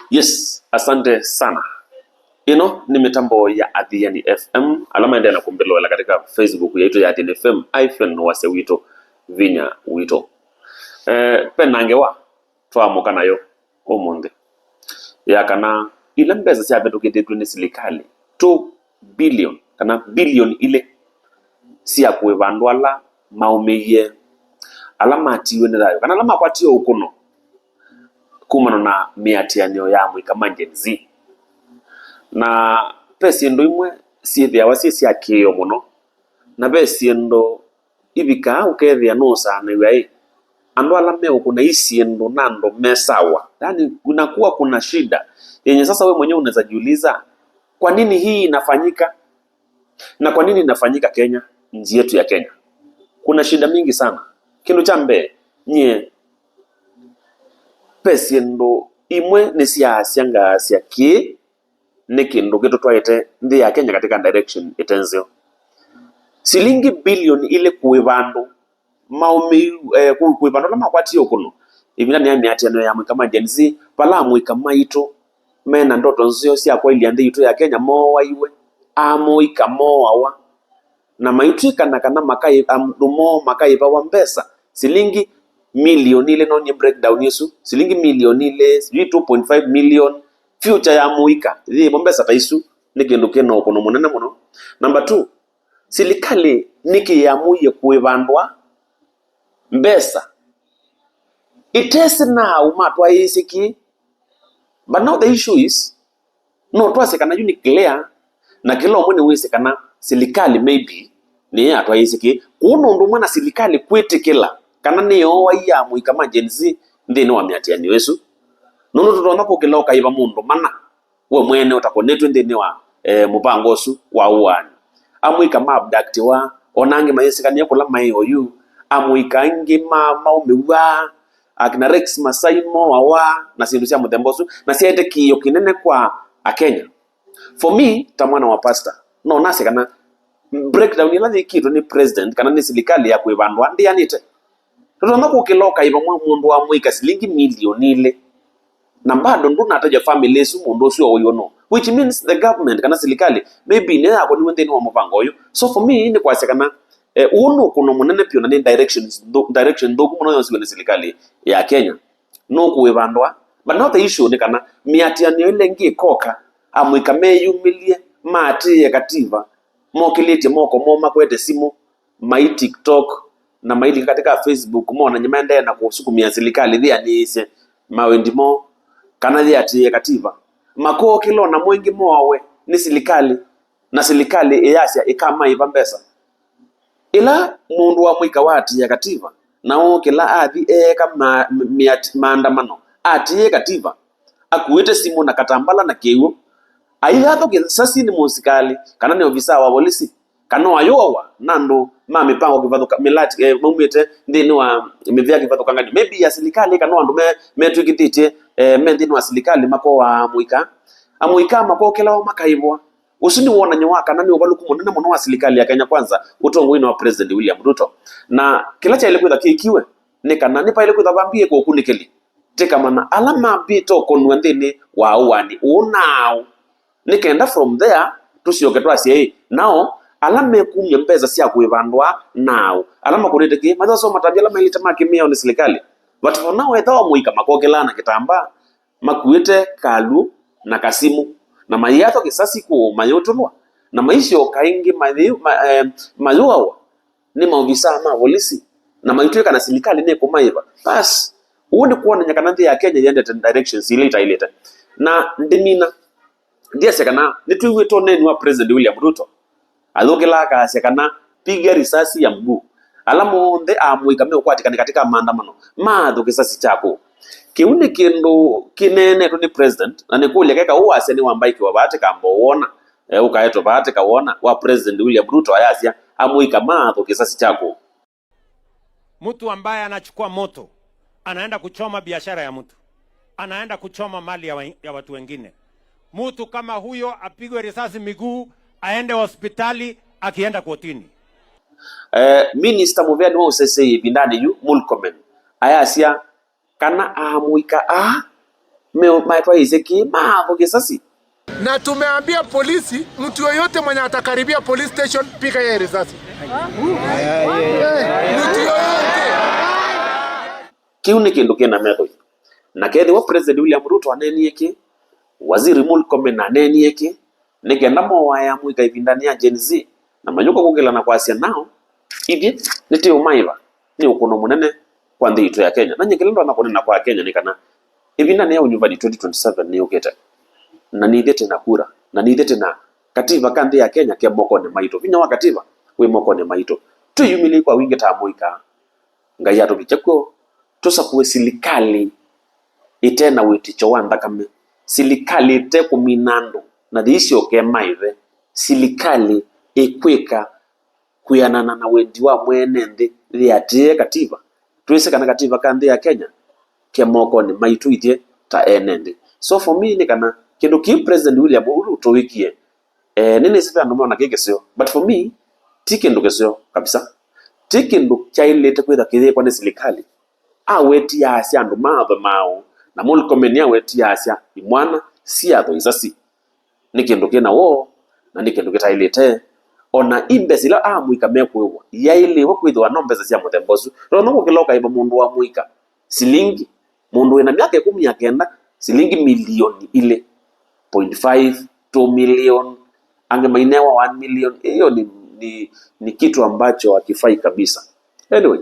Yes, asante sana. Ni mitambo ya Adhiani FM. Alama ende na kumbelo la katika Facebook yetu ya Adhiani FM iPhone wase wito vinya wito. Penangewa twamuka nayo omonde. Ya kana ile mbeza sia betu kitetu ni serikali 2 billion kana billion ile sia kuevandwala maumeye alama atiwe ndayo kana alama kwatio ukono kumano na miatianio ya mwika manjenzi na pesiendo imwe siethia wasi sia kio muno na besiendo ibika ukethia no sana iwe ando alame ukuna isiendo nando mesawa, yani kuna shida yenye sasa wewe mwenyewe unaweza jiuliza kwa nini hii inafanyika na kwa nini inafanyika Kenya, nchi yetu ya Kenya. Kuna shida mingi sana. Kindu chambe nye pesiendo imwe ni sianga ki ni kindu kitu twaite ndi ya Kenya katika direction itenzio silingi bilioni ile kuivandu maumi kuivandu na makwatio kuno ivina ni atiano ya mwika majenzi pala mwika maito mena ndoto nzio sia kwa ili andi ito ya Kenya mowa iwe amoika mowa wa na maitika na kana makai amdumo makai pa wambesa silingi milioni ile no ni breakdown yesu silingi milioni ile 2.5 million future ya muika ile bombesa taisu nikinduke no kono munene muno. Number 2, serikali niki ya muye kuevandwa mbesa itese na umatwa isiki, but now the issue is no twase kana uni clear na kilo mwene wese kana serikali maybe ni atwa isiki kuno ndo mwana serikali kwetekela kana niyo wa ya muika majenzi ndino wa miatiani wesu nono tutona ko kilo kaiba mundo mana we mwene utakonetwe ndene wa mupango su wa uani amuika abduct wa onange mayesekania kula mayo yu amuika ngi maumewa akina Rex Masaimo wa na sindu cia muthembosu na siete kiyo kinene kwa Kenya. For me tamwana wa pastor no nase kana breakdown ila kitu ni president kana ni serikali ya kuivandwa ndi anite tutona ko kilo kaiba mundu wa muika silingi milioni ile na bado ndo nataja family su mundu sio oyono, which means the government kana serikali maybe ne yako ni wende ni wa mpango oyo. So for me ni kwase kana uno kuno munene pio na ni direction dogu muno yonsi wene serikali ya Kenya no kuevandwa, but not the issue ni kana miatiano ile ngi koka amwika meyumilie mati ya kativa mokilete moko moma kwete simu mai TikTok na maili katika Facebook mona nyemende na kusukumia serikali dhia ni ise mawendimo kana dhia ati kativa mako kilo na mwengi mowe ni serikali na serikali eyasia ikama ivambesa ila mundu wa mwika wati ya kativa na kila adhi kama maandamano ati ya kativa akuite simu na katambala na keu aitha to sasi ni musikali kana ni ofisa wa polisi kana wayowa nando mipango kivathuka milati mumite ndini wa mivya kivathuka ngani maybe ya serikali kana andu metwikithite ndini wa serikali mako wa muika mako kila wa makaibwa usini wona nyowa kana ni obaluku munene muno wa serikali ya Kenya kwanza utongo ino wa President William Ruto na kila cha ile kwitha kikiwe ni kana ni pa ile kwitha bambie ko kunikeli teka mana alama bito konwa ndini wa uani unao nikenda from there tusioke twasi now alama kumye mpeza sia kuivandwa now alama kuneteke mathaso matabia alama ile tamake mia ni serikali but for now ethawa muika makokelana kitamba makuite kalu na kasimu na mayato kisasi ku mayotulwa na maisho kaingi mayuwa ni maofisa ma polisi na maitweka na serikali ne kumaiva bas uone kuona nyakananthi ya Kenya yende directions ileta na ndimina ndia sekana nituwe to nenu wa President William Ruto alogela ka sekana piga risasi ya mguu alamo nde amwika mekwati katika maandamano madho kisasi chako kiune kindu kinene to ni president na nikule keka uwase ni wambaiki wa bahati kambo wona ukaeto bahati kaona wa President William Ruto ayasia amwika madho kisasi chako. Mtu ambaye anachukua moto anaenda kuchoma biashara ya mtu, anaenda kuchoma mali ya watu wengine. Mtu kama huyo apigwe risasi miguu aende hospitali akienda kotini. Minister Muvyani wa usese bindani yu Mulkomen ayasia kana amuika maitwa izeki maavo kisasi. Na tumeambia polisi, mtu yoyote mwenye atakaribia police station piga yeye risasi. Mtu yoyote. Kiu ni kindu kina metho. Na kethi wa President William Ruto anenieke, Waziri Murkomen anenieke, nikenda mowa ya muika ivindani ya Gen Z na manyuko kugela na kwasia nao ithie niti umaiva ni ukono munene kwa nthi itu ya Kenya na nyekilendo anakonena kwa Kenya nikana ivindani ya unyumbani 2027 ni ukete na nithete na kura na nithete na katiba kanthi ya Kenya kia moko ne maito vinya wa katiba we moko ne maito tuyumili kwa wingi ta muika ngai atubichako tusakuwe silikali itena witicho wa ndakame silikali ite kuminando na dhiisio ke maive silikali ekweka kuyanana na wendi wa mwene nthi riatie katiba twise kana katiba kanthi ya Kenya ke moko ni maitu ithie ta enende. So for me ni kana kindu ki President William Ruto wikie nini sifa ndo na kekesio but for me tikindu kesio kabisa tikindu chailete kwitha kithie kwa ni silikali aweti ya asia andu maatho mao na Murkomen aweti ya asia imwana siatho isasi ni kindu kina wo na ni kindu kitailete ona imbesila muika mekwewa yaile wakwithwa no mbesa cia muthembosu no gukiloka iba mundu wa muika silingi mundu ina miaka 19 silingi milioni ile 0.5 2 million ange mainewa 1 million hiyo ni kitu ambacho hakifai kabisa. Anyway,